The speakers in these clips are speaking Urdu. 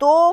2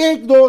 1 2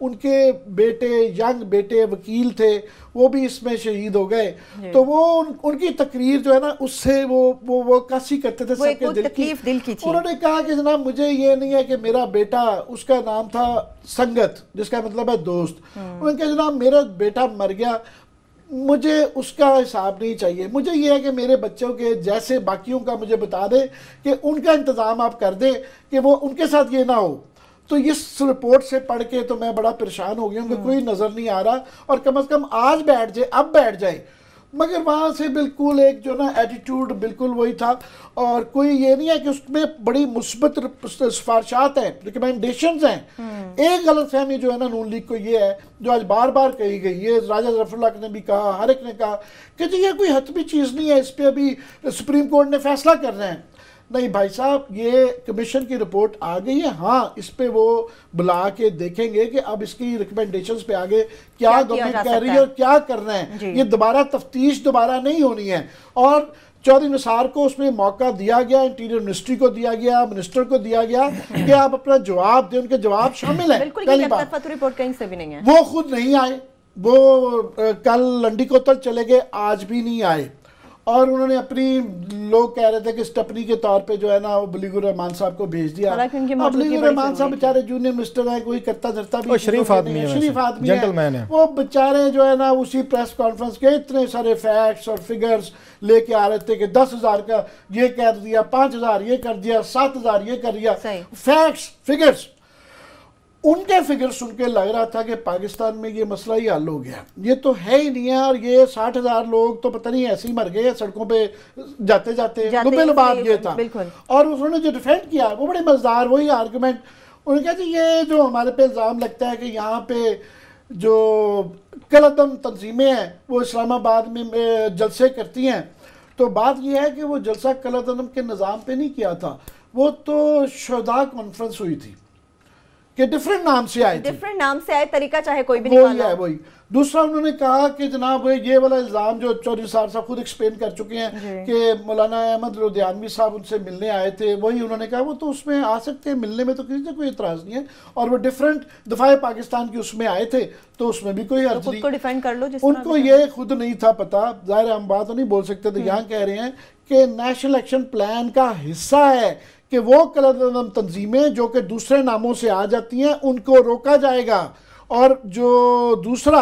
ان کے بیٹے ینگ بیٹے وکیل تھے وہ بھی اس میں شہید ہو گئے. تو وہ ان کی تقریر جو ہے نا اس سے وہ کاسی کرتے تھے سب کے دل کی. انہوں نے کہا کہ جناب مجھے یہ نہیں ہے کہ میرا بیٹا, اس کا نام تھا سنگت جس کا مطلب ہے دوست, انہوں نے کہا جناب میرا بیٹا مر گیا, مجھے اس کا حساب نہیں چاہیے, مجھے یہ ہے کہ میرے بچوں کے جیسے باقیوں کا مجھے بتا دے کہ ان کا انتظام آپ کر دیں کہ وہ ان کے ساتھ یہ نہ ہو. تو اس رپورٹ سے پڑھ کے تو میں بڑا پریشان ہو گیا ہوں کہ کوئی نظر نہیں آ رہا, اور کم از کم آج بیٹھ جائے, اب بیٹھ جائے. مگر وہاں سے بالکل ایک جو نا ایٹیٹیوڈ بالکل وہی تھا, اور کوئی یہ نہیں ہے کہ اس میں بڑی مثبت سفارشات ہیں, ریکمینڈیشنز ہیں. ایک غلط فہمی جو ہے نا نون لیگ کو یہ ہے جو آج بار بار کہی گئی, یہ راجہ ظفر اللہ نے بھی کہا, ہر ایک نے کہا کہ جی یہ کوئی حتمی چیز نہیں ہے, اس پہ ابھی سپریم کورٹ نے فیصلہ کرنا ہے. نہیں بھائی صاحب, یہ کمیشن کی رپورٹ آ گئی ہے, ہاں اس پہ وہ بلا کے دیکھیں گے کہ اب اس کی ریکمنڈیشنز پہ آگے کیا گورنمنٹ کر رہی ہے اور کیا کرنا ہے. یہ دوبارہ تفتیش دوبارہ نہیں ہونی ہے. اور چودھری نثار کو اس میں موقع دیا گیا, انٹیریئر منسٹری کو دیا گیا, منسٹر کو دیا گیا کہ آپ اپنا جواب دیں, ان کے جواب شامل ہیں. پہلی بات رپورٹ کہیں سے بھی نہیں ہے, وہ خود نہیں آئے, وہ کل لنڈی کوتل چلے گئے, آج بھی نہیں آئے. اور انہوں نے اپنی, لوگ کہہ رہے تھے کہ سٹپنی کے طور پہ جو ہے نا وہ بلیغ الرحمان صاحب کو بھیج دیا. اب بلیغ الرحمان صاحب بیچارے جونیئر منسٹر ہیں, کوئی کرتا دھرتا بھی شریف آدمی ہے, وہ بیچارے جو ہے نا اسی پریس کانفرنس کے اتنے سارے فیکٹس اور فگرز لے کے آ رہے تھے کہ 10,000 کا یہ کر دیا, 5,000 یہ کر دیا, 7,000 یہ کر دیا. فیکٹس فگرز, ان کے فگر سن کے لگ رہا تھا کہ پاکستان میں یہ مسئلہ ہی حل ہو گیا, یہ تو ہے ہی نہیں ہے. اور یہ 60,000 لوگ تو پتہ نہیں ایسے ہی مر گئے سڑکوں پہ جاتے جاتے, لبے لباد یہ تھا. اور انہوں نے جو ڈیفینڈ کیا وہ بڑے مزدار وہی آرگومنٹ, انہوں نے کہا جی یہ جو ہمارے پہ الزام لگتا ہے کہ یہاں پہ جو کالعدم تنظیمیں ہیں وہ اسلام آباد میں جلسے کرتی ہیں, تو بات یہ ہے کہ وہ جلسہ کالعدم کے نظام پہ نہیں کیا تھا, وہ تو شہداء کانفرنس ہوئی تھی کہ ڈیفرنٹ نام سے آئے تھے, ڈیفرنٹ نام سے آئے, طریقہ چاہے کوئی بھی نکالا. وہی. دوسرا انہوں نے کہا کہ جناب یہ والا الزام جو چودھری صاحب خود ایکسپلین کر چکے ہیں کہ مولانا احمد لدھیانوی صاحب ان سے ملنے آئے تھے, وہی انہوں نے کہا وہ تو اس میں آ سکتے ہیں, ملنے میں تو کسی سے کوئی اعتراض نہیں ہے, اور وہ ڈیفرنٹ دفاع پاکستان کی اس میں آئے تھے تو اس میں بھی کوئی حرج نہیں. خود کو ڈیفینڈ کر لو, ان کو یہ خود نہیں تھا پتا, ظاہر ہم بات تو نہیں بول سکتے تھے, یہاں کہہ رہے ہیں کہ نیشنل ایکشن پلان کا حصہ ہے کہ وہ کالعدم تنظیمیں جو کہ دوسرے ناموں سے آ جاتی ہیں ان کو روکا جائے گا. اور جو دوسرا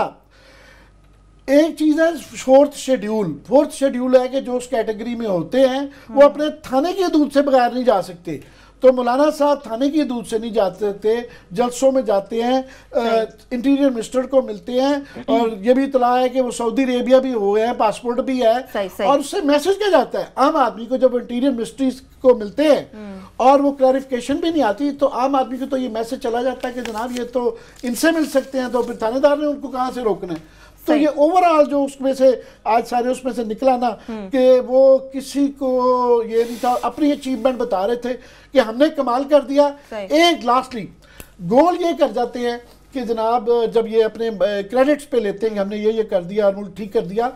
ایک چیز ہے فورتھ شیڈیول ہے کہ جو اس کیٹیگری میں ہوتے ہیں وہ اپنے تھانے کی حدود سے بغیر نہیں جا سکتے. تو مولانا صاحب تھانے کی حدود سے نہیں جاتے تھے, جلسوں میں جاتے ہیں, انٹیریئر منسٹر کو ملتے ہیں, اور یہ بھی اطلاع ہے کہ وہ سعودی عربیہ بھی ہوئے ہیں, پاسپورٹ بھی ہے, اور اس سے میسج کیا جاتا ہے عام آدمی کو. جب انٹیریئر منسٹری کو ملتے ہیں اور وہ کلیریفیکیشن بھی نہیں آتی تو عام آدمی کو تو یہ میسج چلا جاتا ہے کہ جناب یہ تو ان سے مل سکتے ہیں, تو پھر تھانے دار نے ان کو کہاں سے روکنا ہے. تو یہ اوورآل جو اس میں سے آج سارے اس میں سے نکلا نا کہ وہ کسی کو یہ نہیں تھا, اپنی اچیومنٹ بتا رہے تھے کہ ہم نے کمال کر دیا. ایک لاسٹلی گول یہ کر جاتے ہیں کہ جناب جب یہ اپنے کریڈٹس پہ لیتے ہیں کہ ہم نے یہ کر دیا اور ملک ٹھیک کر دیا,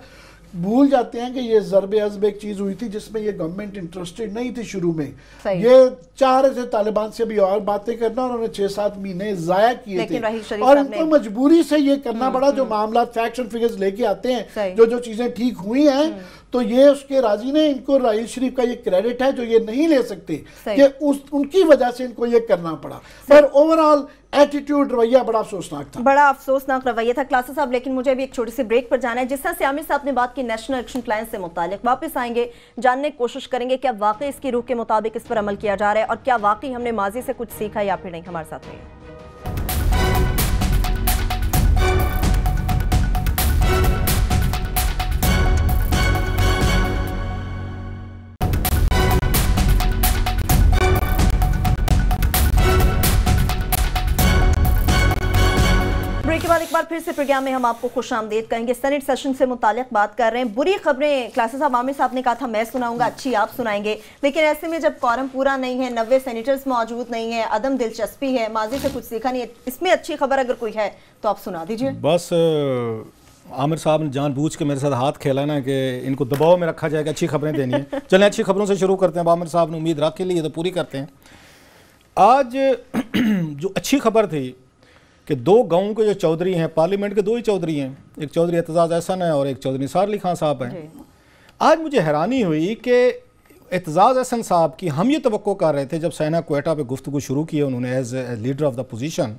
بھول جاتے ہیں کہ یہ ضرب عضب ایک چیز ہوئی تھی جس میں یہ گورنمنٹ انٹرسٹڈ نہیں تھی شروع میں. یہ چاہ رہے تھے طالبان سے بھی اور باتیں کرنا, اور انہوں نے 6-7 مہینے ضائع کیے تھے, اور ان کو مجبوری سے یہ کرنا پڑا. جو معاملات فیکٹس اور فگرز لے کے آتے ہیں, جو چیزیں ٹھیک ہوئی ہیں, تو یہ اس کے راضی نے ان کو راحیل شریف کا یہ کریڈٹ ہے جو یہ نہیں لے سکتے کہ ان کی وجہ سے ان کو یہ کرنا پڑا. پر اوورآل ایٹیٹیوڈ رویہ بڑا افسوسناک تھا, بڑا افسوسناک رویہ تھا. کلاسز صاحب لیکن مجھے بھی ایک چھوٹی سی بریک پر جانا ہے. جس طرح سے عامر صاحب نے بات کی نیشنل ایکشن پلان سے متعلق, واپس آئیں گے, جاننے کی کوشش کریں گے کیا واقعی اس کی روح کے مطابق اس پر عمل کیا جا رہا ہے, اور کیا واقعی ہم نے ماضی سے کچھ سیکھا یا پھر نہیں. ہمارے ساتھ رہیے. کے بعد ایک بار پھر سے پروگرام میں ہم آپ کو خوش آمدید کہیں گے. سینٹ سیشن سے متعلق بات کر رہے ہیں. بری خبریں کلاسز صاحب عامر صاحب نے کہا تھا میں سناؤں گا, اچھی آپ سنائیں گے, لیکن ایسے میں جب کورم پورا نہیں ہے, 90 سینیٹرز موجود نہیں ہیں, عدم دلچسپی ہے, ماضی سے کچھ سیکھا نہیں ہے, اس میں اچھی خبر اگر کوئی ہے تو آپ سنا دیجئے. بس عامر صاحب نے جان بوجھ کے میرے ساتھ ہاتھ کھیلا نا کہ ان کو دباؤ میں رکھا جائے گا, اچھی خبریں دینی ہیں. چلیں اچھی خبروں سے شروع کرتے ہیں. عامر صاحب نے امید رکھ کے لیے تو پوری کرتے ہیں. آج جو اچھی خبر تھی کہ 2 گاؤں کے جو چودھری ہیں، پارلیمنٹ کے 2 ہی چودھری ہیں، ایک چودھری اعتزاز احسن ہے اور ایک چودھری نثار علی خان صاحب ہیں. آج مجھے حیرانی ہوئی کہ اعتزاز احسن صاحب کی ہم یہ توقع کر رہے تھے جب سینہ کوئٹہ پہ گفتگو شروع کی انہوں نے as a leader of the position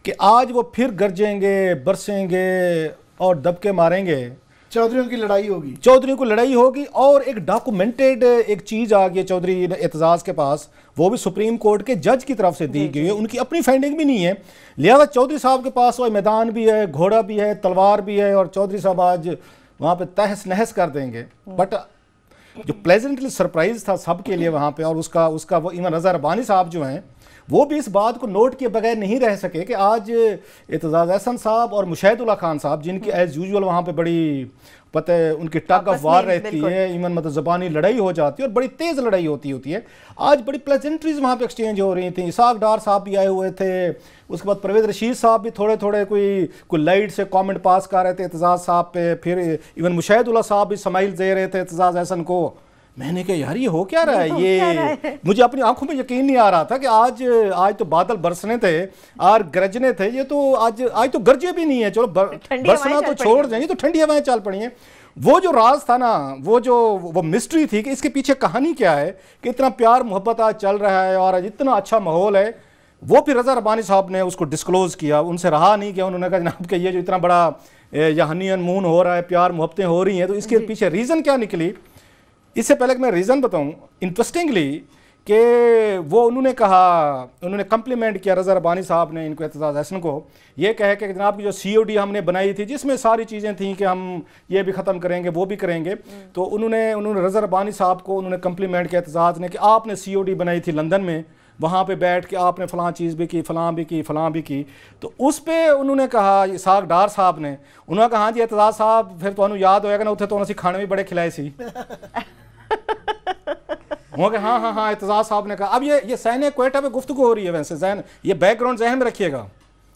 کہ آج وہ پھر گرجیں گے، برسیں گے اور دبکے ماریں گے. چودھریوں کی لڑائی ہوگی، چودھریوں کو لڑائی ہوگی. اور ایک ڈاکومنٹڈ ایک چیز آ گئی چودھری اعتزاز کے پاس، وہ بھی سپریم کورٹ کے جج کی طرف سے دی گئی ہے، ان کی اپنی فائنڈنگ بھی نہیں ہے. لہذا چودھری صاحب کے پاس وہ میدان بھی ہے، گھوڑا بھی ہے، تلوار بھی ہے، اور چودھری صاحب آج وہاں پہ تہس نہس کر دیں گے. بٹ جو پلیزنٹلی سرپرائز تھا سب کے لیے وہاں پہ، اور اس کا وہ ایمان رضا ربانی صاحب جو ہیں وہ بھی اس بات کو نوٹ کیے بغیر نہیں رہ سکے کہ آج اعتزاز احسن صاحب اور مشاہد اللہ خان صاحب، جن کی ایز یوزول وہاں پہ بڑی پتہ ہے ان کی ٹگ آف وار رہتی ہے، ایون مطلب زبانی لڑائی ہو جاتی ہے اور بڑی تیز لڑائی ہوتی ہے، آج بڑی پلیزنٹریز وہاں پہ ایکسچینج ہو رہی تھیں. اسحاق ڈار صاحب بھی آئے ہوئے تھے، اس کے بعد پرویز رشید صاحب بھی تھوڑے کوئی لائٹ سے کامنٹ پاس کر رہے تھے اعتزاز صاحب پہ. پھر ایون مشاہد اللہ صاحب بھی سمائل دے رہے تھے اعتزاز احسن کو. میں نے کہا یار یہ ہو کیا رہا ہے، یہ مجھے اپنی آنکھوں میں یقین نہیں آ رہا تھا کہ آج تو بادل برسنے تھے اور گرجنے تھے، یہ تو آج تو گرجے بھی نہیں ہے. چلو برسنا تو چھوڑ دیں، یہ تو ٹھنڈی ہوائیں چل پڑی ہیں. وہ جو راز تھا نا، وہ مسٹری تھی کہ اس کے پیچھے کہانی کیا ہے کہ اتنا پیار محبت آج چل رہا ہے اور آج اتنا اچھا ماحول ہے. وہ پھر رضا ربانی صاحب نے اس کو ڈسکلوز کیا، ان سے رہا نہیں کیا. انہوں نے کہا جناب کہ یہ جو اتنا بڑا یہ ہنی اینڈ مون ہو رہا ہے، پیار محبتیں ہو رہی ہیں، تو اس کے پیچھے ریزن کیا نکلی. اس سے پہلے کہ میں ریزن بتاؤں، انٹرسٹنگلی کہ وہ انہوں نے کہا، انہوں نے کمپلیمنٹ کیا رضا ربانی صاحب نے ان کو اعتزاز احسن کو، یہ کہے کہ جناب کی جو COD ہم نے بنائی تھی جس میں ساری چیزیں تھیں کہ ہم یہ بھی ختم کریں گے وہ بھی کریں گے، تو انہوں نے رضا ربانی صاحب کو انہوں نے کمپلیمنٹ کیا اعتزاز نے کہ آپ نے COD بنائی تھی لندن میں، وہاں پہ بیٹھ کے آپ نے فلاں چیز بھی کی، فلاں بھی کی. تو اس پہ انہوں نے کہا اسحاق ڈار صاحب نے، انہوں نے کہا ہاں جی اعتزاز صاحب پھر تو انہوں یاد ہوئے گا نا اتنے تو انہوں کھانے بھی بڑے کھلائے سی. وہ کہ ہاں اعتزاز صاحب نے کہا. اب یہ سینہ کوئٹہ پہ گفتگو ہو رہی ہے، ویسے یہ بیک گراؤنڈ ذہن میں رکھیے گا،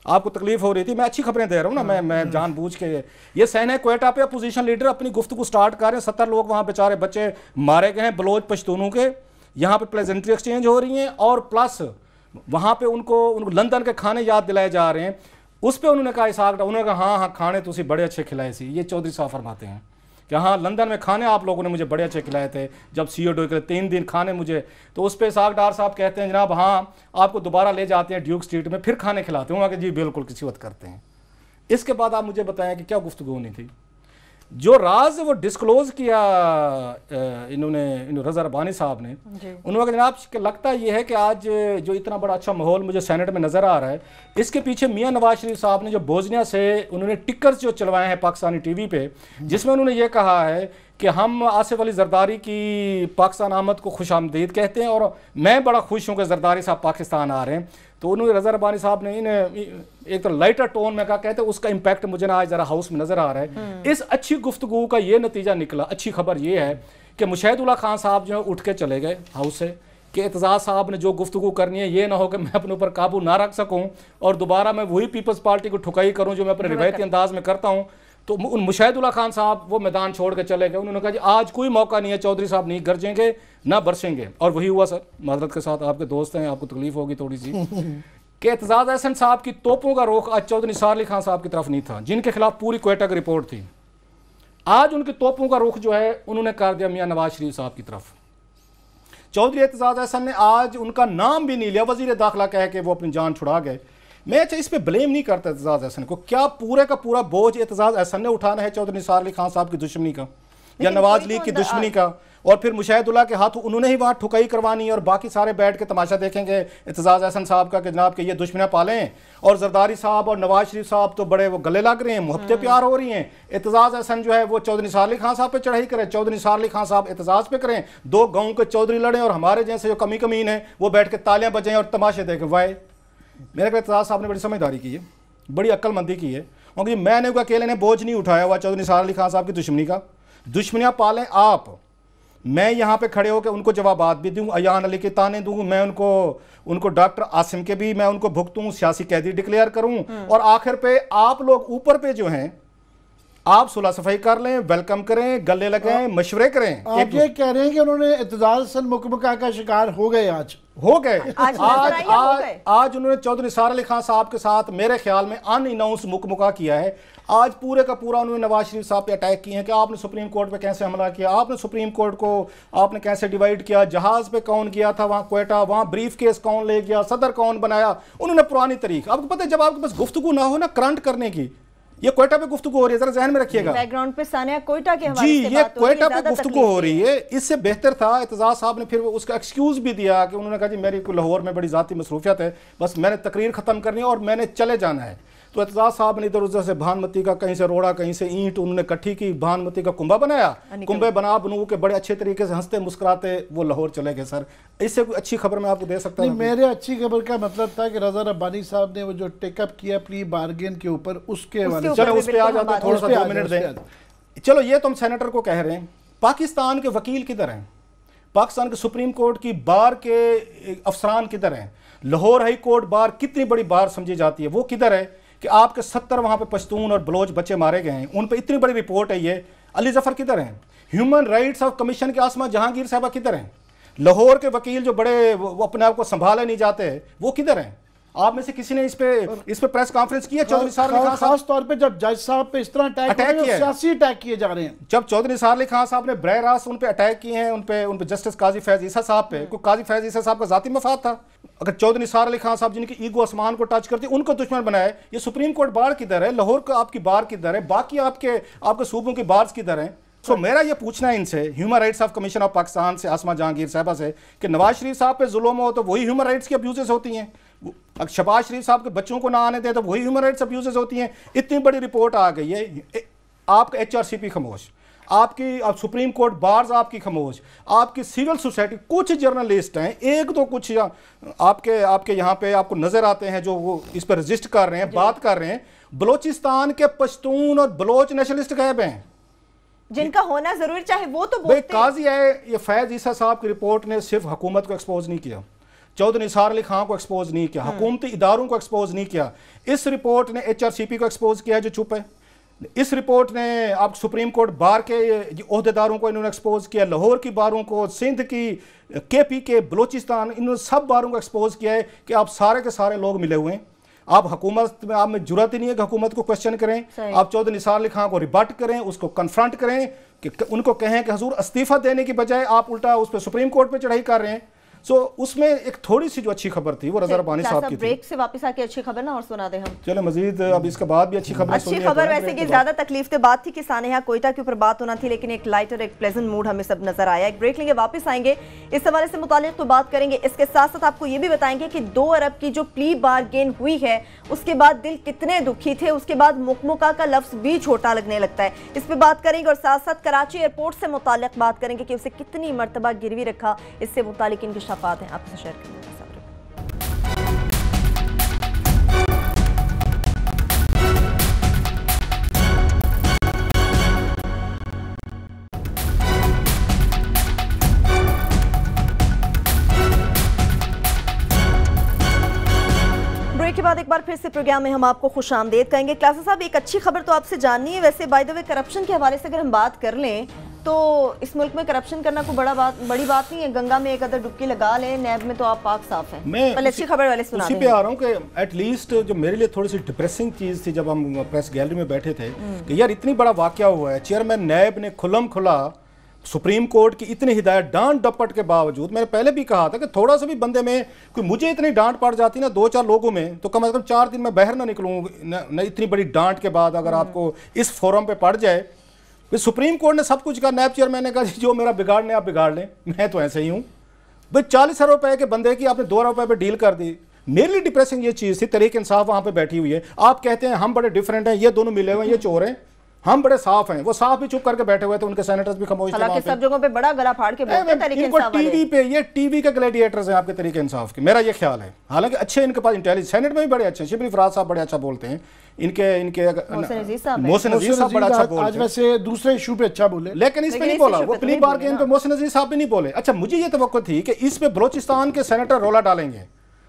آپ کو تکلیف ہو رہی تھی، میں اچھی خبریں دے رہا ہوں نا، میں جان بوجھ کے. یہ سینہ کوئٹہ پہ اپوزیشن لیڈر اپنی گفتگو سٹارٹ کر رہے ہیں، 70 لوگ وہاں بیچارے بچے مارے گئے ہیں بلوچ پشتونوں کے. یہاں پہ پلیزنٹری ایکسچینج ہو رہی ہیں اور پلس وہاں پہ ان کو لندن کے کھانے یاد دلائے جا رہے ہیں. اس پہ انہوں نے کہا اسحاق، انہوں نے کہا ہاں کھانے تو بڑے اچھے کھلائے سی. یہ چودھری صاحب فرماتے ہیں کہ ہاں لندن میں کھانے آپ لوگوں نے مجھے بڑے اچھے کھلائے تھے جب COD کے 3 دن کھانے مجھے. تو اس پہ اسحاق ڈار صاحب کہتے ہیں جناب ہاں آپ کو دوبارہ لے جاتے ہیں ڈیوک اسٹریٹ میں، پھر کھانے کھلاتے ہوں. کہ جی بالکل کسی وقت کرتے ہیں. اس کے بعد آپ مجھے بتائیں کہ کیا گفتگو ہونی تھی. جو راز وہ ڈسکلوز کیا انہوں نے رضا ربانی صاحب نے، انہوں نے جناب کہ لگتا یہ ہے کہ آج جو اتنا بڑا اچھا ماحول مجھے سینٹ میں نظر آ رہا ہے، اس کے پیچھے میاں نواز شریف صاحب نے جو بوزنیا سے انہوں نے ٹکرز جو چلوائے ہیں پاکستانی ٹی وی پہ، جس میں انہوں نے یہ کہا ہے کہ ہم آصف علی زرداری کی پاکستان آمد کو خوش آمدید کہتے ہیں اور میں بڑا خوش ہوں کہ زرداری صاحب پاکستان آ رہے ہیں. تو انہوں نے رضا ربانی صاحب نے ایک تو لائٹر ٹون میں کہا، کہتے ہیں اس کا امپیکٹ مجھے نا آج ذرا ہاؤس میں نظر آ رہا ہے. اس اچھی گفتگو کا یہ نتیجہ نکلا، اچھی خبر یہ ہے کہ مشاہد اللہ خان صاحب جو ہے اٹھ کے چلے گئے ہاؤس سے کہ اعتزاز صاحب نے جو گفتگو کرنی ہے یہ نہ ہو کہ میں اپنے اوپر قابو نہ رکھ سکوں اور دوبارہ میں وہی پیپلز پارٹی کو ٹھکائی کروں جو میں اپنے روایتی انداز میں کرتا ہوں. تو مشاہد اللہ خان صاحب وہ میدان چھوڑ کے چلے گئے. انہوں نے کہا جی آج کوئی موقع نہیں ہے، چودھری صاحب نہیں گرجیں گے نہ برسیں گے. اور وہی ہوا سر، معذرت کے ساتھ آپ کے دوست ہیں، آپ کو تکلیف ہوگی تھوڑی سی کہ اعتزاز احسن صاحب کی توپوں کا رخ آج چودھری نثار علی خان صاحب کی طرف نہیں تھا، جن کے خلاف پوری کوئٹہ کی رپورٹ تھی. آج ان کی توپوں کا رخ جو ہے انہوں نے کر دیا میاں نواز شریف صاحب کی طرف. چودھری اعتزاز احسن نے آج ان کا نام بھی نہیں لیا، وزیر داخلہ کہہ کے وہ اپنی جان چھڑا گئے. میں اچھا اس پہ بلیم نہیں کرتا اعتزاز احسن کو، کیا پورے کا پورا بوجھ اعتزاز احسن نے اٹھانا ہے چودھری نثار علی خان صاحب کی دشمنی کا یا نواز لیگ کی دشمنی کا؟ اور پھر مشاہد اللہ کے ہاتھوں انہوں نے ہی وہاں ٹھکائی کروانی ہے اور باقی سارے بیٹھ کے تماشا دیکھیں گے اعتزاز احسن صاحب کا کہ جناب کہ یہ دشمنیاں پالیں. اور زرداری صاحب اور نواز شریف صاحب تو بڑے وہ گلے لگ رہے ہیں، محبتیں پیار ہو رہی ہیں. اعتزاز احسن جو ہے وہ چودھری نثار علی خان صاحب پہ چڑھائی کرے، چودھری نثار علی خان صاحب اعتزاز پہ کریں، 2 گاؤں کے چودھری لڑیں اور ہمارے جیسے جو کمی کمین ہیں وہ بیٹھ کے تالیاں بجائیں اور تماشے دیکھیں. وائے میرے کو اعتزاز صاحب نے بڑی سمجھداری کی ہے، بڑی عقل مندی کی ہے. کیونکہ میں نے اکیلے نے بوجھ نہیں اٹھایا ہوا چودھری نثار علی خان صاحب کی دشمنی کا. دشمنیاں پالیں آپ، میں یہاں پہ کھڑے ہو کے ان کو جوابات بھی دوں، ایان علی کے تانے دوں، میں ان کو ڈاکٹر عاصم کے بھی میں ان کو بھگتوں، سیاسی قیدی ڈکلیئر کروں. اور آخر پہ آپ لوگ اوپر پہ جو ہیں آپ صلح صفائی کر لیں، ویلکم کریں، گلے لگائیں، مشورے کریں. آپ یہ کہہ رہے ہیں کہ انہوں نے اعتزاز حسن مکمکہ کا شکار ہو گئے ہو گئے آج انہوں نے چودھری نثار علی خان صاحب کے ساتھ میرے خیال میں ان اناؤنس مکمکہ کیا ہے. آج پورے کا پورا انہوں نے نواز شریف صاحب پہ اٹیک کیے ہیں کہ آپ نے سپریم کورٹ پہ کیسے حملہ کیا، آپ نے سپریم کورٹ کو آپ نے کیسے ڈیوائیڈ کیا، جہاز پہ کون گیا تھا وہاں کوئٹہ، وہاں بریف کیس کون لے گیا، صدر کون بنایا. انہوں نے پرانی طریق. آپ کو پتہ ہے جب آپ کے پاس گفتگو نہ ہو نا کرنٹ کرنے کی، یہ کوئٹہ پہ گفتگو ہو رہی ہے، ذرا ذہن میں رکھیے گا. بیک گراؤنڈ پہ ثانیہ کوئٹہ کے حوالے جی سے یہ کوئٹہ پہ گفتگو ہو رہی ہے. اس سے بہتر تھا اعتزاز صاحب نے پھر اس کا ایکسکیوز بھی دیا کہ انہوں نے کہا جی میری لاہور میں بڑی ذاتی مصروفیت ہے، بس میں نے تقریر ختم کرنی ہے اور میں نے چلے جانا ہے. تو اعتزاز صاحب نے ادھر ادھر سے بھانمتی کا کہیں سے روڑا کہیں سے اینٹ انہوں نے کٹھی کی، بھانمتی کا کنبہ بنایا، کنبے بنو کے بڑے اچھے طریقے سے ہنستے مسکراتے وہ لاہور چلے گئے. سر اس سے کوئی اچھی خبر میں آپ کو دے سکتا ہوں؟ میرے اچھی خبر کا مطلب تھا کہ رضا ربانی صاحب نے وہ جو ٹیک اپ کیا پلی بارگین کے اوپر، اس کے حوالے سے چلو اس پہ آ جاتے ہیں، تھوڑا سا 2 منٹ دیں. چلو یہ تم سینیٹر کو کہہ رہے ہیں، پاکستان کے وکیل کدھر ہیں؟ پاکستان کے سپریم کورٹ کی بار کے افسران کدھر ہیں؟ لاہور ہائی کورٹ بار کتنی بڑی بار سمجھی جاتی ہے، وہ کدھر ہے کہ آپ کے 70 وہاں پہ پشتون اور بلوچ بچے مارے گئے ہیں، ان پہ اتنی بڑی رپورٹ ہے. یہ علی ظفر کدھر ہیں؟ ہیومن رائٹس آف کمیشن کے آسما جہانگیر صاحبہ کدھر ہیں؟ لاہور کے وکیل جو بڑے وہ اپنے آپ کو سنبھالے نہیں جاتے وہ کدھر ہیں؟ آپ میں سے کسی نے اس پہ پریس کانفرنس کی ہے؟ چودھری نثار علی خان خاص طور پہ جب جج صاحب پہ اس طرح اٹیک سیاسی اٹیک کیے جا رہے ہیں. جب چودھری نثار علی خان صاحب نے براہ راست ان پہ اٹیک کیے ہیں، ان پہ جسٹس قاضی فیض عیسیٰ صاحب پہ، کوئی قاضی فیض عیسیٰ صاحب کا ذاتی مفاد تھا؟ اگر چودھری نثار علی خان صاحب جن کی ایگو آسمان کو ٹچ کرتی ان کو دشمن بنائے. یہ سپریم کورٹ بار کدھر ہے؟ لاہور کا آپ کی بار کدھر ہے؟ باقی آپ کے صوبوں کی بارز کدھر ہیں؟ سو میرا یہ پوچھنا ہے ان سے، human rights of commission of Pakistan سے، آسما جہانگیر صاحبہ سے، کہ نواز شریف صاحب پہ ظلم ہو تو وہی ہیومن رائٹس کی ابیوزز ہوتی ہیں، شہباز شریف صاحب کے بچوں کو نہ آنے دیں تو وہی ہیومن رائٹس ابیوزز ہوتی ہیں. اتنی بڑی رپورٹ آ گئی ہے، آپ کا HRCP خاموش، آپ کی سپریم کورٹ بارز آپ کی خاموش، آپ کی سول سوسائٹی، کچھ جرنلسٹ ہیں ایک دو کچھ آپ کے یہاں پہ آپ کو نظر آتے ہیں جو وہ اس پہ رجسٹ کر رہے ہیں، بات کر رہے ہیں. بلوچستان کے پشتون اور بلوچ نیشنلسٹ غائب ہیں جن کا ہونا ضروری چاہے وہ تو بولتے ہیں. قاضی ہے یہ فیض عیسیٰ صاحب کی رپورٹ نے صرف حکومت کو ایکسپوز نہیں کیا، چودھری نثار علی خان کو ایکسپوز نہیں کیا، حکومتی اداروں کو ایکسپوز نہیں کیا. اس رپورٹ نے HRCP کو ایکسپوز کیا جو چپ ہے. اس رپورٹ نے آپ سپریم کورٹ بار کے عہدیداروں کو انہوں نے ایکسپوز کیا، لاہور کی باروں کو، سندھ کی، KP کے، بلوچستان، انہوں نے سب باروں کو ایکسپوز کیا ہے کہ آپ سارے کے سارے لوگ ملے ہوئے ہیں. آپ حکومت میں آپ میں جرات ہی نہیں ہے کہ حکومت کو کوشچن کریں. آپ چودھری نثار علی خان کو ریبٹ کریں، اس کو کنفرنٹ کریں، کہ ان کو کہیں کہ حضور استعفیٰ دینے کی بجائے آپ الٹا اس پہ سپریم کورٹ پہ چڑھائی کر رہے ہیں. سو اس میں ایک تھوڑی سی جو اچھی خبر تھی وہ رضا ربانی صاحب کی تھی. بریک سے واپس آ کے اچھی خبر نہ اور سنا دیں ہم. چلے مزید اب اس کے بعد بھی اچھی خبر اچھی خبر ویسے کہ زیادہ تکلیف دہ بات تھی کہ سانحہ کوئٹہ کے اوپر بات ہونا تھی، لیکن ایک لائٹر ایک پلیزنٹ موڈ ہمیں سب نظر آیا. ایک بریک لیں گے، واپس آئیں گے، اس حوالے سے متعلق تو بات کریں گے. اس کے ساتھ ساتھ آپ کو یہ بھی بتائیں گے کہ 2 ارب کی جو پلی بارگین ہوئی ہے اس کے بعد دل کتنے دکھی تھے، اس کے بعد مکمکہ کا لفظ بھی چھوٹا لگنے لگتا ہے. اس پہ بات کریں گے اور ساتھ ساتھ کراچی ایئرپورٹ سے متعلق بات کریں گے کہ اسے کتنی مرتبہ گروی رکھا، اس سے متعلق انکشافات ہیں آپ سے شیئر کریں گے. کے بعد ایک بار پھر سے پروگرام میں ہم آپ کو خوش آمدید کہیں گے. کلاسا صاحب ایک اچھی خبر تو آپ سے جاننی ہے. ویسے بائی دا وے کرپشن کے حوالے سے اگر ہم بات کر لیں تو اس ملک میں کرپشن کرنا کوئی بڑی بات نہیں ہے. گنگا میں ایک ادھر ڈبکی لگا لیں، نیب میں تو آپ پاک صاف ہیں. پہلے اچھی خبر والے سنا دیں. اسی پہ آ رہا ہوں کہ ایٹ لیسٹ جو میرے لیے تھوڑی سی ڈپریسنگ چیز تھی جب ہم پریس گیلری میں بیٹھے تھے کہ یار اتنی بڑا واقعہ ہوا ہے، چیئرمین نیب نے کھلم کھلا سپریم کورٹ کی اتنی ہدایت ڈانٹ ڈپٹ کے باوجود، میں نے پہلے بھی کہا تھا کہ تھوڑا سا بھی بندے میں کوئی مجھے اتنی ڈانٹ پڑ جاتی نا 2-4 لوگوں میں تو کم از کم 4 دن میں باہر نہ نکلوں. نہ اتنی بڑی ڈانٹ کے بعد اگر آپ کو اس فورم پہ پڑ جائے. سپریم کورٹ نے سب کچھ کہا، نیب چیئرمین نے کہا جو میرا بگاڑنے آپ بگاڑ لیں، میں تو ایسے ہی ہوں. بھائی 40 ارب روپے کے بندے کی آپ نے 2 ارب روپے پہ ڈیل کر دی. میرے لیے ڈپریسنگ یہ چیز تھی. تحریک انصاف وہاں پہ بیٹھی ہوئی ہے، آپ کہتے ہیں ہم بڑے ڈیفرنٹ ہیں، یہ دونوں ملے ہوئے ہیں، یہ چور ہیں، ہم بڑے صاف ہیں. وہ صاف بھی چپ کر کے بیٹھے ہوئے تھے، ان کے سینیٹرز بھی خاموش تھے. حالانکہ سب جگہوں پہ بڑا گلا پھاڑ کے بولتے ہیں تحریک انصاف والے. ٹی وی پہ یہ ٹی وی کے گلیڈیٹرز ہیں آپ کے تحریک انصاف کے، میرا یہ خیال ہے. حالانکہ اچھے ان کے پاس انٹیلیجنس، سینیٹ میں بھی بڑے اچھے ہیں. شبلی فراز صاحب بڑے اچھا بولتے ہیں. ان کے محسن عزیز صاحب بڑا اچھا بولتے ہیں. آج ویسے دوسرے ایشو پہ اچھا بولے لیکن اس پہ نہیں بولا. وہ پلی بارگین پہ محسن عزیز صاحب بھی نہیں بولے. اچھا مجھے یہ توقع تھی کہ اس پہ بلوچستان کے سینیٹر رولا ڈالیں گے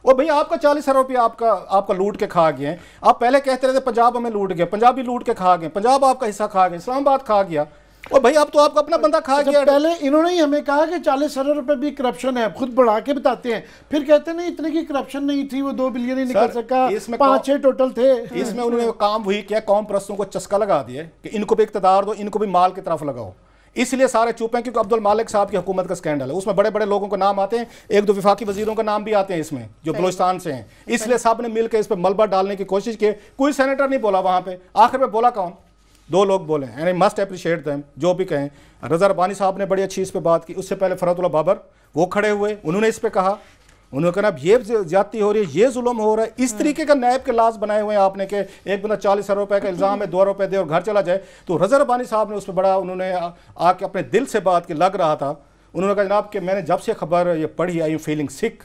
اور بھئی آپ کا 40 ارب روپیہ آپ کا لوٹ کے کھا گئے ہیں. آپ پہلے کہتے رہتے پنجاب ہمیں لوٹ گئے, پنجاب بھی لوٹ کے کھا گئے, پنجاب آپ کا حصہ کھا گئے, اسلام آباد کھا گیا, اور بھئی اب تو آپ کا اپنا بندہ کھا گیا. پہلے انہوں نے ہی ہمیں کہا کہ 40 ارب روپے بھی کرپشن ہے, خود بڑھا کے بتاتے ہیں, پھر کہتے ہیں نہیں اتنے کی کرپشن نہیں تھی, وہ 2 بلین ہی نکل سکا, 5-6 ٹوٹل تھے. اس میں انہوں نے کام وہی کیا, قوم پرستوں کو چسکا لگا دیا کہ ان کو بھی اقتدار دو, ان کو بھی مال کی طرف لگاؤ. اس لیے سارے چپ ہیں کیونکہ عبد المالک صاحب کی حکومت کا سکینڈل ہے, اس میں بڑے بڑے لوگوں کے نام آتے ہیں, 1-2 وفاقی وزیروں کا نام بھی آتے ہیں اس میں جو بلوچستان سے ہیں. اس لیے سب نے مل کے اس پہ ملبہ ڈالنے کی کوشش کی. کوئی سینیٹر نہیں بولا وہاں پہ, آخر میں بولا کون؟ 2 لوگ بولے, اینڈ مسٹ اپریشیٹ دیم, جو بھی کہیں. رضا ربانی صاحب نے بڑی اچھی اس پہ بات کی, اس سے پہلے فرحت اللہ بابر وہ کھڑے ہوئے, انہوں نے اس پہ کہا, انہوں نے کہا اب یہ زیادتی ہو رہی ہے, یہ ظلم ہو رہا ہے. اس طریقے کا نیب کے لاز بنائے ہوئے ہیں آپ نے کہ ایک بندہ 40 ارب روپے کا الزام ہے, 2 روپے دے اور گھر چلا جائے. تو رضا ربانی صاحب نے اس پہ بڑا, انہوں نے آ کے اپنے دل سے بات کی, لگ رہا تھا. انہوں نے کہا جناب کہ میں نے جب سے خبر یہ پڑھی, آئی فیلنگ سک,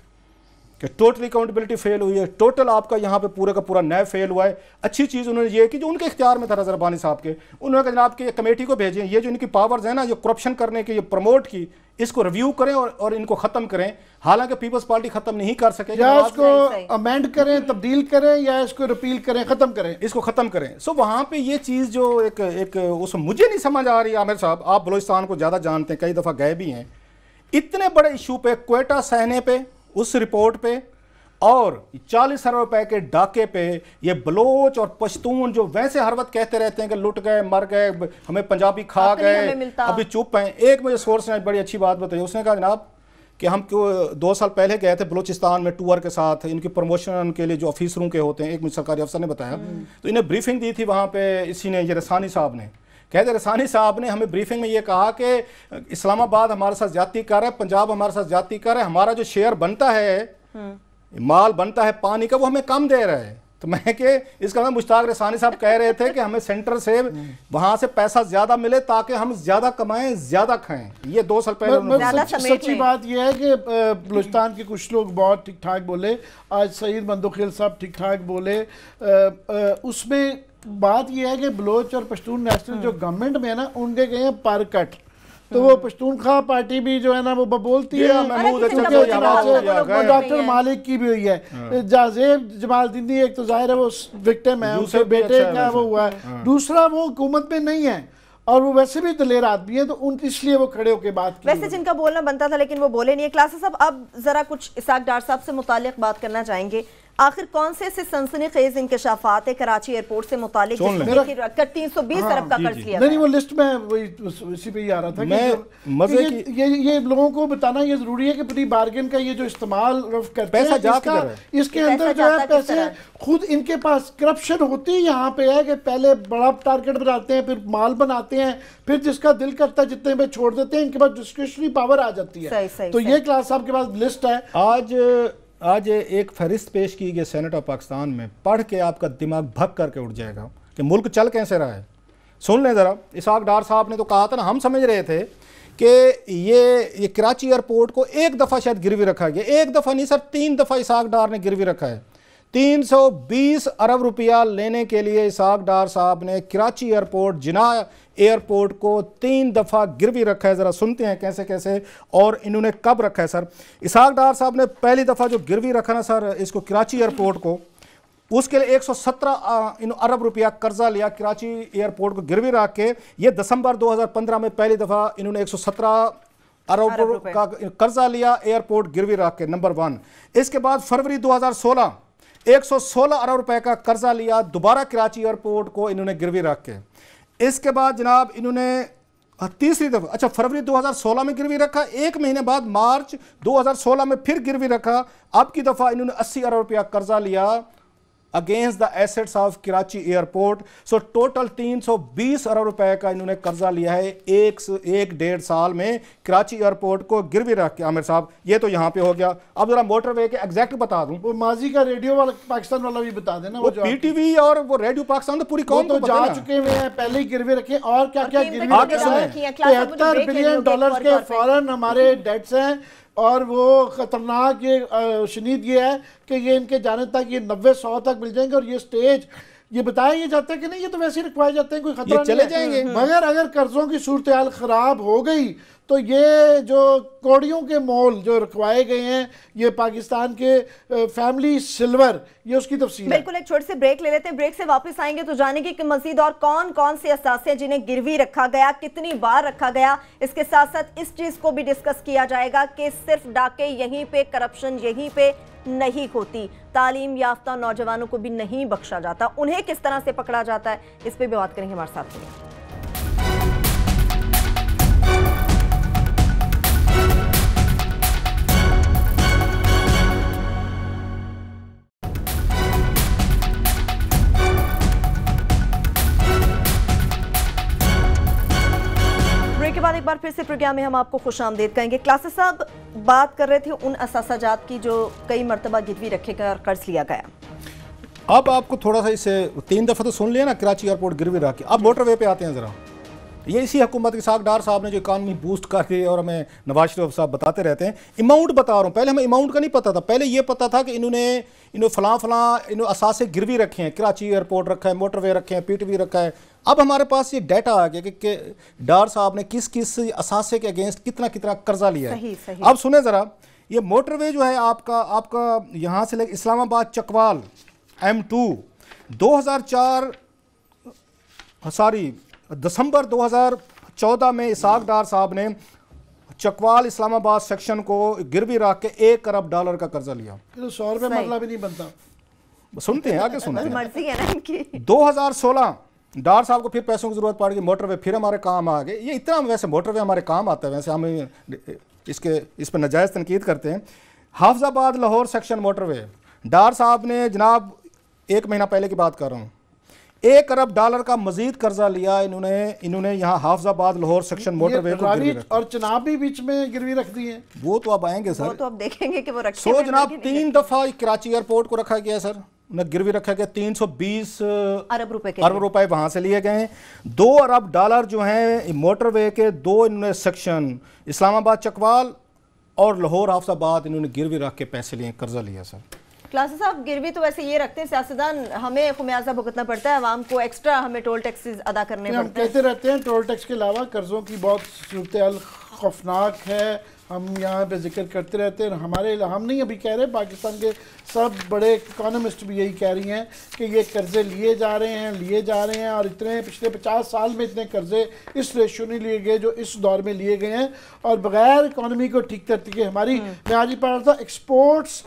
کہ ٹوٹلی اکاؤنٹیبلٹی فیل ہوئی ہے, ٹوٹل آپ کا یہاں پہ پورے کا پورا نیب فیل ہوا ہے. اچھی چیز انہوں نے یہ کی جو ان کے اختیار میں تھا رضا ربانی صاحب کے, انہوں نے کہا جناب کہ یہ کمیٹی کو بھیجیں, یہ جو ان کی پاورز ہیں نا جو کرپشن کرنے کی, یہ پروموٹ کی, اس کو ریویو کریں اور ان کو ختم کریں. حالانکہ پیپلز پارٹی ختم نہیں کر سکے, یا اس کو امینڈ کریں, تبدیل کریں, یا اس کو ریپیل کریں, ختم کریں, اس کو ختم کریں. سو وہاں پہ یہ چیز جو ایک اس مجھے نہیں سمجھ آ رہی. عامر صاحب آپ بلوچستان کو زیادہ جانتے ہیں, کئی دفعہ گئے بھی ہیں. اتنے بڑے ایشو پہ, کوئٹہ سہنے پہ, اس رپورٹ پہ, اور 40 ارب روپے کے ڈاکے پہ, یہ بلوچ اور پشتون جو ویسے ہر وقت کہتے رہتے ہیں کہ لٹ گئے, مر گئے, ہمیں پنجابی کھا گئے, ابھی چپ ہیں. ایک مجھے سورس نے بڑی اچھی بات بتائی, اس نے کہا جناب کہ ہم 2 سال پہلے گئے تھے بلوچستان میں ٹور کے ساتھ, ان کی پروموشن کے لیے جو آفیسروں کے ہوتے ہیں, ایک مجھے سرکاری افسر نے بتایا, تو انہیں بریفنگ دی تھی وہاں پہ اسی نے, یہ رسانی صاحب نے. کہتے رسانی صاحب نے ہمیں بریفنگ میں یہ کہا کہ اسلام آباد ہمارے ساتھ زیادتی کر رہا ہے, پنجاب ہمارے ساتھ زیادتی کر رہا ہے, ہمارا جو شیئر بنتا ہے, مال بنتا ہے پانی کا, وہ ہمیں کم دے رہا ہے. تو میں کہ اس کا مشتاق رسانی صاحب کہہ رہے تھے کہ ہمیں سینٹر سے وہاں سے پیسہ زیادہ ملے تاکہ ہم زیادہ کمائیں, زیادہ کھائیں. یہ 2 سال پہلے سچی بات یہ ہے کہ بلوچستان کے کچھ لوگ بہت ٹھیک ٹھاک بولے, آج سعید مندوخیل صاحب ٹھیک ٹھاک بولے. اس میں بات یہ ہے کہ بلوچ اور پشتون نیشنل جو گورنمنٹ میں ہے نا, ان کے گئے ہیں پر کٹ, تو وہ پشتونخوا پارٹی بھی جو ہے نا وہ بولتی ہے, ڈاکٹر مالک کی بھی ہوئی ہے, جازیب جمال الدین ایک تو ظاہر ہے وہ وکٹم ہے, ان کے بیٹے کا وہ ہوا ہے, دوسرا وہ حکومت میں نہیں ہے اور وہ ویسے بھی دلیر آدمی ہیں, تو ان اس لیے وہ کھڑے ہو کے بات کی. ویسے جن کا بولنا بنتا تھا لیکن وہ بولے نہیں. کلاسز صاحب اب ذرا کچھ اسحاق ڈار صاحب سے متعلق بات کرنا چاہیں گے. آخر کون سے سنسنی خیز انکشافات ہے کراچی ایئرپورٹ سے متعلق, 320 ارب کا قرض لیا؟ نہیں وہ لسٹ میں اسی پہ ہی آ رہا تھا کہ یہ لوگوں کو بتانا یہ ضروری ہے کہ پری بارگن کا یہ جو استعمال کرتے ہیں, اس کے اندر جو ہے پیسے خود ان کے پاس کرپشن ہوتی یہاں پہ ہے کہ پہلے بڑا ٹارگٹ بناتے ہیں, پھر مال بناتے ہیں, پھر جس کا دل کرتا ہے جتنے پہ چھوڑ دیتے ہیں, ان کے پاس ڈسکریشنری پاور آ جاتی ہے. تو یہ کلاس صاحب کے پاس لسٹ ہے. آج ایک فہرست پیش کی گئی سینٹ آف پاکستان میں, پڑھ کے آپ کا دماغ بھگ کر کے اٹھ جائے گا کہ ملک چل کیسے رہا ہے. سن لیں ذرا. اسحاق ڈار صاحب نے تو کہا تھا نا, ہم سمجھ رہے تھے کہ یہ کراچی ایئرپورٹ کو ایک دفعہ شاید گروی رکھا گیا, ایک دفعہ نہیں سر 3 دفعہ اسحاق ڈار نے گروی رکھا ہے. 320 ارب روپیہ لینے کے لیے اسحاق ڈار صاحب نے کراچی ایئرپورٹ, جناح ایئرپورٹ کو 3 دفعہ گروی رکھا ہے. ذرا سنتے ہیں کیسے کیسے اور انہوں نے کب رکھا ہے. سر اسحاق ڈار صاحب نے پہلی دفعہ جو گروی رکھا نا سر اس کو کراچی ایئرپورٹ کو, اس کے لیے 117 ارب روپیہ قرضہ لیا کراچی ایئرپورٹ کو گروی رکھ کے. یہ دسمبر 2015 میں پہلی دفعہ انہوں نے 117 ارب کا قرضہ لیا ایئرپورٹ گروی رکھ کے, نمبر 1. اس کے بعد فروری 2016 116 ارب روپے کا قرضہ لیا دوبارہ کراچی ایئرپورٹ کو انہوں نے گروی رکھ کے. اس کے بعد جناب انہوں نے تیسری دفعہ, اچھا فروری 2016 میں گروی رکھا, 1 مہینے بعد مارچ 2016 میں پھر گروی رکھا. اب کی دفعہ انہوں نے 80 ارب روپیہ قرضہ لیا against the assets of Karachi airport. So total 320 ارب روپے کا انہوں نے قرضہ لیا ہے 1.5 سال میں کراچی ایئرپورٹ کو گروی رکھ کے. عامر صاحب یہ تو یہاں پہ ہو گیا. اب ذرا موٹر وے کے ایگزیکٹ بتا دوں, وہ ماضی کا ریڈیو والا پاکستان والا بھی بتا دینا, وہ پی ٹی وی اور وہ ریڈیو پاکستان تو پوری قوم کو جا چکے ہوئے ہیں, پہلے ہی گروی رکھے. اور کیا کیا گروی رکھے, 73 بلین ڈالر کے فورن ہمارے ڈیٹس ہیں. اور وہ خطرناک یہ شنید یہ ہے کہ یہ ان کے جانے تک یہ 90-100 تک مل جائیں گے. اور یہ سٹیج یہ بتایا یہ جاتا ہے کہ نہیں یہ تو ویسے ہی رکھوائے جاتے ہیں, کوئی خطرہ نہیں چلے جائیں گے. مگر اگر قرضوں کی صورتحال خراب ہو گئی تو یہ جو کوڑیوں کے مول جو رکھوائے گئے ہیں یہ پاکستان کے فیملی سلور، یہ اس کی تفصیل ہے۔ بالکل، ایک چھوٹی سی بریک لے لیتے ہیں، بریک سے واپس آئیں گے تو جانیں گے کہ مزید اور کون کون سے اثاثے جنہیں گروی رکھا گیا، کتنی بار رکھا گیا۔ اس کے ساتھ ساتھ اس چیز کو بھی ڈسکس کیا جائے گا کہ صرف ڈاکے یہیں پہ، کرپشن یہیں پہ نہیں ہوتی، تعلیم یافتہ نوجوانوں کو بھی نہیں بخشا جاتا، انہیں کس طرح سے پکڑا جاتا ہے، اس پہ بھی بات کریں گے۔ ہمارے ساتھ رہیے۔ بعد ایک بار پھر سے پروگرام میں ہم آپ کو خوش آمدید کہیں گے۔ کلاسز صاحب بات کر رہے تھے ان اثاثہ جات کی جو کئی مرتبہ گروی رکھے گئے اور قرض لیا گیا۔ اب آپ کو تھوڑا سا اسے 3 دفعہ تو سن لیا نا کراچی ایئرپورٹ گروی رکھ کے، اب موٹر وے پہ آتے ہیں ذرا۔ یہ اسی حکومت کے ساتھ ڈار صاحب نے جو اکانومی بوسٹ کر دی اور ہمیں نواز شریف صاحب بتاتے رہتے ہیں، اماؤنٹ بتا رہا ہوں، پہلے ہمیں اماؤنٹ کا نہیں پتا تھا، پہلے یہ پتا تھا کہ انہوں نے فلاں اثاثے گروی رکھے ہیں، کراچی ایئرپورٹ رکھا ہے، موٹر وے رکھے ہیں، پی ٹی وی رکھا ہے۔ اب ہمارے پاس یہ ڈیٹا آ گیا کہ ڈار صاحب نے کس اثاثے کے اگینسٹ کتنا قرضہ لیا ہے۔ اب سنیں ذرا، یہ موٹر وے جو ہے آپ کا یہاں سے اسلام آباد چکوال M2 دسمبر 2014 میں اسحاق ڈار صاحب نے چکوال اسلام آباد سیکشن کو گروی رکھ کے $1 ارب کا قرضہ لیا۔ 100 روپے مرلہ بھی نہیں بنتا۔ سنتے ہیں آگے سنتے ہیں۔ مرضی ہے نا ان کی۔ 2016 ڈار صاحب کو پھر پیسوں کی ضرورت پڑ گئی، موٹر وے پھر ہمارے کام آ گئے۔ یہ اتنا ویسے موٹر وے ہمارے کام آتا ہے، ویسے ہم اس پہ ناجائز تنقید کرتے ہیں۔ حافظ آباد لاہور سیکشن موٹر وے، ڈار صاحب نے جناب 1 مہینہ پہلے کی بات کر رہا ہوں، $1 ارب کا مزید قرضہ لیا انہوں نے یہاں حافظ آباد لاہور سیکشن موٹر وے کو گروی اور چناب بھی بیچ میں گروی رکھ دی ہیں۔ وہ تو اب آئیں گے سر، وہ تو اب دیکھیں گے کہ وہ رکھے سو جناب 3 دفعہ کراچی ایئرپورٹ کو رکھا گیا سر، گروی رکھا گیا، 320 ارب روپے وہاں سے لیے گئے ہیں۔ $2 ارب جو ہیں موٹر وے کے 2 انہوں نے سیکشن اسلام آباد چکوال اور لاہور حافظ آباد انہوں نے گروی رکھ کے پیسے لیے، قرضہ لیا سر۔ کلاسز صاحب گروی تو ویسے یہ رکھتے ہیں سیاستدان، ہمیں خمیازہ بھگتنا پڑتا ہے، عوام کو ایکسٹرا ہمیں ٹول ٹیکسز ادا کرنے پڑتے ہیں۔ ہم کہتے رہتے ہیں ٹول ٹیکس کے علاوہ قرضوں کی بہت صورتحال خوفناک ہے، ہم یہاں پہ ذکر کرتے رہتے ہیں۔ ہم نہیں ابھی کہہ رہے، پاکستان کے سب بڑے اکانومسٹ بھی یہی کہہ رہی ہیں کہ یہ قرضے لیے جا رہے ہیں اور اتنے پچھلے 50 سال میں اتنے قرضے اس ریشو نہیں لیے گئے جو اس دور میں لیے گئے ہیں، اور بغیر اکانومی کو ٹھیک کرتے کہ ہماری میں آج ہی پڑھ رہا تھا ایکسپورٹس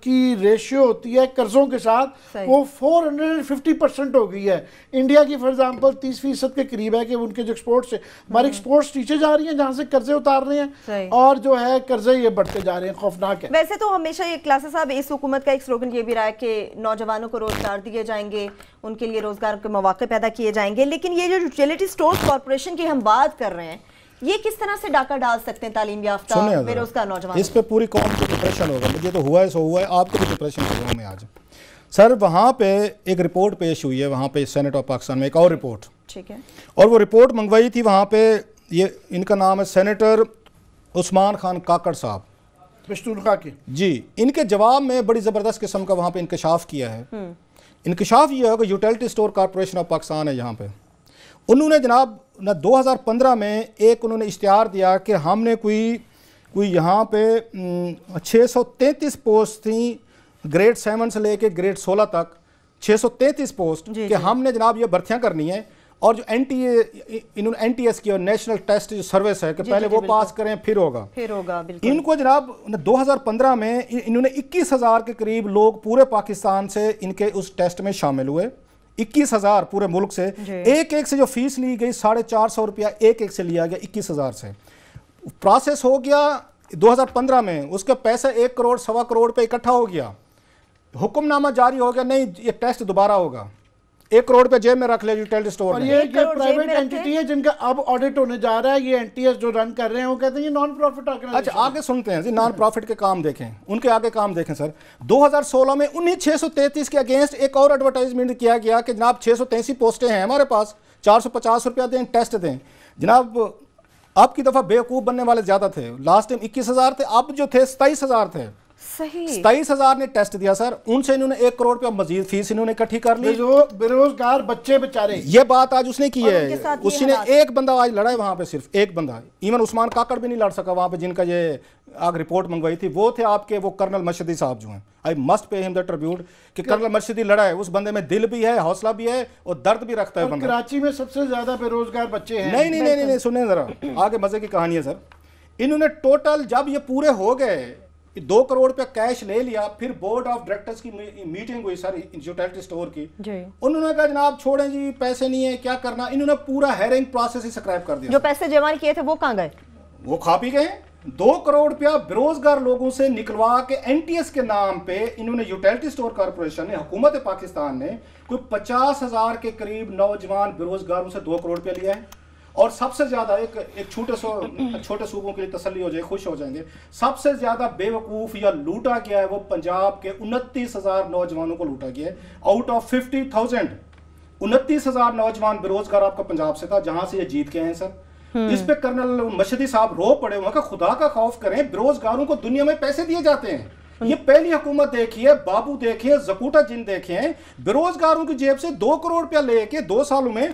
کی ریشیو ہوتی ہے قرضوں کے ساتھ، وہ 450% ہو گئی ہے۔ انڈیا کی فار ایگزامپل 30% کے قریب ہے کہ ان کے جو ایکسپورٹس ہے، ہمارے ایکسپورٹس نیچے جا رہی ہیں جہاں سے قرضے اتار رہے ہیں، اور جو ہے قرضے یہ بڑھتے جا رہے ہیں، خوفناک ہے۔ ویسے تو ہمیشہ یہ کلاسز صاحب اس حکومت کا ایک سلوگن یہ بھی رہا ہے کہ نوجوانوں کو روزگار دیے جائیں گے، ان کے لیے روزگار کے مواقع پیدا کیے جائیں گے، لیکن یہ جو یوٹیلیٹی اسٹورز کارپوریشن کی ہم بات کر رہے ہیں، یہ کس طرح سے ڈاکہ ڈال سکتے ہیں تعلیم یافتہ بے روزگار نوجوان؟ اس پہ پوری قوم کو ڈپریشن ہوگا، مجھے تو ہوا ہے سو ہوا ہے، آپ کو بھی ڈپریشن ہوگا میں آج۔ سر وہاں پہ ایک رپورٹ پیش ہوئی ہے، وہاں پہ سینٹ آف پاکستان میں ایک اور رپورٹ، ٹھیک ہے، اور وہ رپورٹ منگوائی تھی وہاں پہ، یہ ان کا نام ہے سینیٹر عثمان خان کاکڑ صاحب، پشتونخوا کے جی۔ ان کے جواب میں بڑی زبردست قسم کا وہاں پہ انکشاف کیا ہے۔ انکشاف یہ ہے کہ utility store corporation of Pakistan ہے یہاں پہ، انہوں نے جناب 2015 میں ایک انہوں نے اشتہار دیا کہ ہم نے کوئی یہاں پہ 633 پوسٹ تھیں گریڈ 7 سے لے کے گریڈ 16 تک، 633 پوسٹ کہ ہم نے جناب یہ بھرتیاں کرنی ہیں، اور جو انہوں نے NTS کی اور نیشنل ٹیسٹ جو سروس ہے کہ پہلے وہ پاس کریں پھر ہوگا۔ ان کو جناب 2015 میں انہوں نے 21,000 کے قریب لوگ پورے پاکستان سے ان کے اس ٹیسٹ میں شامل ہوئے، 21,000 پورے ملک سے، ایک سے جو فیس لی گئی 450 روپیہ ایک سے لیا گیا، 21,000 سے پروسیس ہو گیا 2015 میں، اس کے پیسے 1 کروڑ 1.25 کروڑ پہ اکٹھا ہو گیا، حکم نامہ جاری ہو گیا، نہیں یہ ٹیسٹ دوبارہ ہوگا، 1 کروڑ پہ جیب میں رکھ لے یوٹیلیٹی اسٹور میں۔ یہ پرائیویٹ اینٹی ہے جن کا اب آڈٹ ہونے جا رہا ہے، یہ NTS جو رن کر رہے ہیں وہ کہتے ہیں یہ نان پروفٹ آرگنائزیشن۔ اچھا آگے سنتے ہیں جی، نان پروفٹ کے کام دیکھیں، ان کے آگے کام دیکھیں سر۔ 2016 میں 633 کے اگینسٹ ایک اور ایڈورٹائزمنٹ کیا گیا کہ جناب 683 پوسٹیں ہیں ہمارے پاس، 450 روپیہ دیں، ٹیسٹ دیں۔ جناب اب کی دفعہ بیوقوف بننے والے زیادہ تھے، لاسٹ ٹائم 21,000 تھے، اب جو تھے 27,000 تھے، صحیح 27,000 نے ٹیسٹ دیا سر, ان سے انہوں نے 1 کروڑ روپیہ مزید فیس انہوں نے اکٹھی کر لی. بے روزگار بچے بیچارے, یہ بات آج اس نے کی ہے, ساتھ اس نے ایک بندہ آج لڑا ہے وہاں پہ, صرف ایک بندہ, ایون عثمان کاکڑ بھی نہیں لڑ سکا وہاں پہ, جن کا یہ آگ رپورٹ منگوائی تھی وہ تھے آپ کے وہ کرنل مرشدی صاحب جو ہیں. آئی مسٹ پے ہم دا ٹریبیوٹ کہ کرنل مرشدی لڑا ہے, اس بندے میں دل بھی ہے, حوصلہ بھی ہے, اور درد بھی رکھتا ہے بندہ. کراچی میں سب سے زیادہ بے روزگار بچے ہیں. نہیں سنیں ذرا, آگے مزے کی کہانی ہے سر. انہوں نے ٹوٹل جب یہ پورے ہو گئے 2 کروڑ روپے کیش لے لیا, پھر بورڈ آف ڈائریکٹرز کی میٹنگ ہوئی سر یوٹیلٹی اسٹور کی, انہوں نے کہا جناب چھوڑیں جی پیسے نہیں ہیں کیا کرنا, انہوں نے پورا ہیرنگ پروسیس ہی سکریپ کر دیا. جو پیسے جمع کیے تھے وہ کہاں گئے؟ وہ کھا پی گئے. 2 کروڑ روپیہ بے روزگار لوگوں سے نکلوا کے این ٹی ایس کے نام پہ انہوں نے یوٹیلٹی اسٹور کارپوریشن نے, حکومت پاکستان نے کوئی 50,000 کے قریب نوجوان بے روزگاروں سے 2 کروڑ روپیہ لیا ہے. اور سب سے زیادہ ایک چھوٹے صوبوں کے لیے تسلی ہو جائے, خوش ہو جائیں گے, سب سے زیادہ بے وقوف یا لوٹا گیا ہے وہ پنجاب کے 29,000 نوجوانوں کو لوٹا گیا ہے. آؤٹ آف 50,000 29,000 نوجوان بے روزگار آپ کا پنجاب سے تھا, جہاں سے یہ جیت کے ہیں سر. اس پہ کرنل مرشدی صاحب رو پڑے ہوئے کہ خدا کا خوف کریں, بے روزگاروں کو دنیا میں پیسے دیے جاتے ہیں. یہ پہلی حکومت دیکھیے, بابو دیکھیے, زکوٹا جن دیکھیں, بے روزگاروں کی جیب سے 2 کروڑ روپیہ لے کے 2 سالوں میں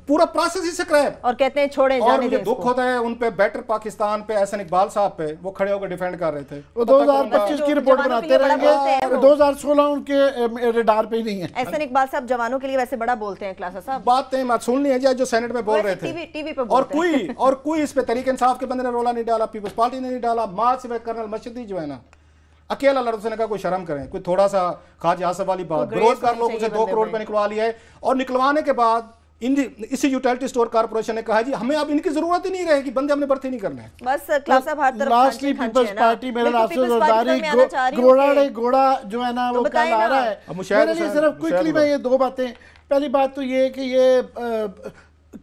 پورا پروسیس ہی سکریپ. اور کہتے ہیں چھوڑیں جانے دیں. اور مجھے دکھ ہوتا ہے ان پہ, بیٹر پاکستان پہ احسن اقبال صاحب پہ, وہ کھڑے ہو کے ڈیفینڈ کر رہے تھے. وہ 2025 کی رپورٹ بناتے رہیں گے, 2016 ان کے ریڈار پہ ہی نہیں ہے. احسن اقبال صاحب جوانوں کے لیے ویسے بڑا بولتے ہیں کلاسا صاحب. باتیں میں سن لی ہیں جو سینٹ میں بول رہے تھے, ٹی وی پہ اور کوئی اس پہ تحریک انصاف کے بندے نے رولا نہیں ڈالا, پیپلز پارٹی نے نہیں ڈالا. ماں سے کرنل مرشدی جو ہے نا اکیلا لڑ, اس نے کہا کوئی شرم کریں, کوئی تھوڑا سا خواجہ آصف والی بات. بے روزگار لوگوں سے 2 کروڑ روپے نکلوا لیا ہے, اور نکلوانے کے بعد اسی یوٹیلٹی اسٹور کارپوریشن نے کہا جی ہمیں اب ان کی ضرورت ہی نہیں رہے گی, بندے ہم نے بھرتی نہیں کرنے. بس کلاس صاحب ہر طرف لاسٹلی پیپلز پارٹی میرا راستے زرداری گھوڑا جو ہے نا وہ کل آ رہا ہے. میرے لیے صرف کوئکلی میں یہ 2 باتیں. پہلی بات تو یہ کہ یہ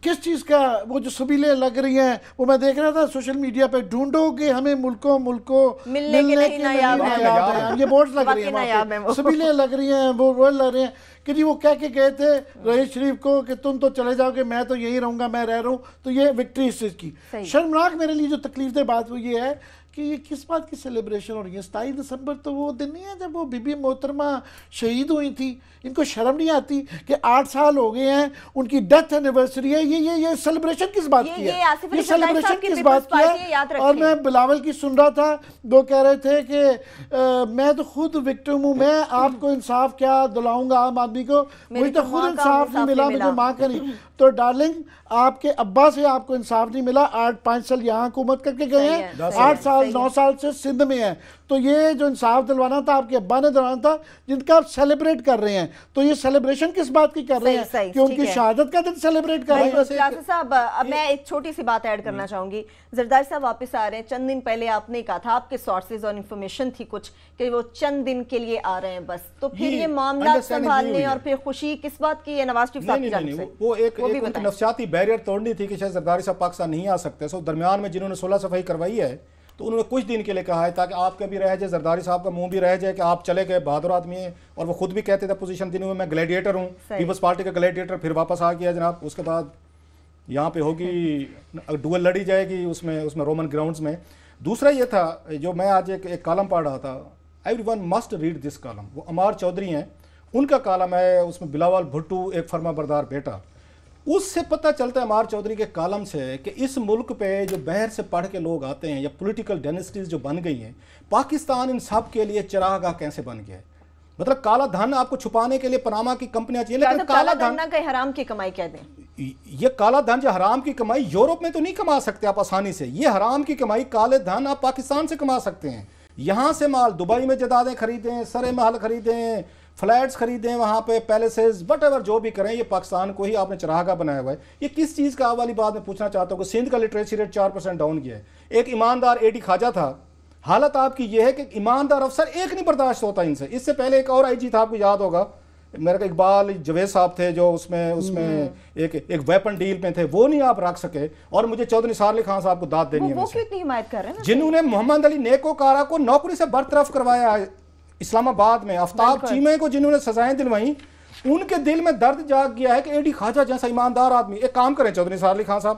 کس چیز کا وہ جو سبیلیں لگ رہی ہیں, وہ میں دیکھ رہا تھا سوشل میڈیا پہ, ڈھونڈو گے ہمیں ملکوں ملنے کے نہیں نایاب ہیں, یہ بورڈز لگ رہی ہیں, سبیلیں لگ رہی ہیں, وہ رول لگ رہے ہیں کہ جی وہ کہہ کے گئے تھے رئیس شریف کو کہ تم تو چلے جاؤ گے, میں تو یہی رہوں گا, میں رہ رہا ہوں. تو یہ وکٹری اس چیز کی. شرمناک میرے لیے جو تکلیف دہ بات وہ یہ ہے کہ یہ کس بات کی سیلیبریشن ہو رہی ہے. 27 دسمبر تو وہ دن نہیں ہے جب وہ بی بی محترمہ شہید ہوئی تھی. ان کو شرم نہیں آتی کہ 8 سال ہو گئے ہیں, ان کی ڈیتھ اینیورسری ہے, یہ سیلیبریشن کس بات کی ہے, یہ سیلیبریشن کس بات کی ہے. اور میں بلاول کی سن رہا تھا, وہ کہہ رہے تھے کہ میں تو خود وکٹم ہوں, میں آپ کو انصاف کیا دلاؤں گا عام آدمی کو, مجھے تو خود انصاف نہیں ملا, مجھے ماں کا نہیں. تو ڈارلنگ آپ کے ابا سے آپ کو انصاف نہیں ملا, 5 سال یہاں حکومت کر کے گئے ہیں, 8 سال 9 سال سے سندھ میں ہیں. تو یہ جو انصاف دلوانا تھا آپ کے ابا نے دلوانا تھا, جن کا آپ سیلیبریٹ کر رہے ہیں. تو یہ سیلیبریشن کس بات کی کر رہے ہیں کہ ان کی شہادت کا دن سیلیبریٹ کر رہے ہیں. کلاسا صاحب اب میں ایک چھوٹی سی بات ایڈ کرنا چاہوں گی. زرداری صاحب واپس آ رہے ہیں, چند دن پہلے آپ نے کہا تھا, آپ کے سورسز اور انفارمیشن تھی کچھ کہ وہ چند دن کے لیے آ رہے ہیں بس, تو پھر یہ معاملات سنبھالنے اور پھر خوشی کس بات کی ہے نواز شریف صاحب کی جانب سے؟ وہ ایک نفسیاتی بیریئر توڑنی تھی کہ شاید زرداری صاحب پاکستان نہیں آ سکتے. سو درمیان میں جنہوں نے 16 صفائی کروائی ہے تو انہوں نے کچھ دن کے لیے کہا ہے تاکہ آپ کا بھی رہ جائے, زرداری صاحب کا منہ بھی رہ جائے کہ آپ چلے گئے, بہادر آدمی ہیں. اور وہ خود بھی کہتے تھے پوزیشن دنوں میں گلیڈیٹر ہوں, پیپلز پارٹی کا گلیڈیٹر, پھر واپس آ گیا جناب. اس کے بعد یہاں پہ ہوگی ڈوئل لڑی جائے گی اس میں رومن گراؤنڈز میں. دوسرا یہ تھا جو میں آج ایک کالم پڑھ رہا تھا, every one must read this column. وہ عمار چودھری ہیں, ان کا کالم ہے, اس میں بلاول بھٹو ایک فرما بردار بیٹا. اس سے پتہ چلتا ہے عمار چودھری کے کالم سے کہ اس ملک پہ جو باہر سے پڑھ کے لوگ آتے ہیں یا پولیٹیکل ڈائنسٹیز جو بن گئی ہیں, پاکستان ان سب کے لیے چراغاہ کیسے بن گیا ہے. مطلب کالا دھن آپ کو چھپانے کے لیے پاناما کی کمپنیاں چاہیے, لیکن کالا دھن کہ حرام کی کمائی کہہ دیں. یہ کالا دھن جو حرام کی کمائی یورپ میں تو نہیں کما سکتے آپ آسانی سے, یہ حرام کی کمائی کالے دھن آپ پاکستان سے کما سکتے ہیں. یہاں سے مال دبئی میں جائیدادیں خریدیں, سرے محل خریدیں, فلیٹس خریدیں, وہاں پہ پیلیسز وٹ ایور جو بھی کریں, یہ پاکستان کو ہی آپ نے چراغاں بنایا ہوا ہے. یہ کس چیز کا والی بات میں پوچھنا چاہتا ہوں کہ سندھ کا لٹریسی ریٹ 4% ڈاؤن کیا ہے. ایک ایماندار AD خواجہ تھا, حالت آپ کی یہ ہے کہ ایماندار افسر ایک نہیں برداشت ہوتا ان سے. اس سے پہلے ایک اور IG تھا, آپ کو یاد ہوگا, میرا کہ اقبال جوید صاحب تھے جو اس میں ایک ویپن ڈیل میں تھے, وہ نہیں آپ رکھ سکے. اور مجھے چودھری نثار علی خان صاحب کو داد دینی ہے, وہ کیوں اتنی حمایت کر رہے ہیں, جنہوں نے محمد علی نیکوکارا کو نوکری سے برطرف کروایا ہے اسلام آباد میں, آفتاب چیمے کو جنہوں نے سزائیں دلوائیں, ان کے دل میں درد جاگ گیا ہے کہ AD خواجہ جیسا ایماندار آدمی. ایک کام کریں چودھری نثار علی خان صاحب,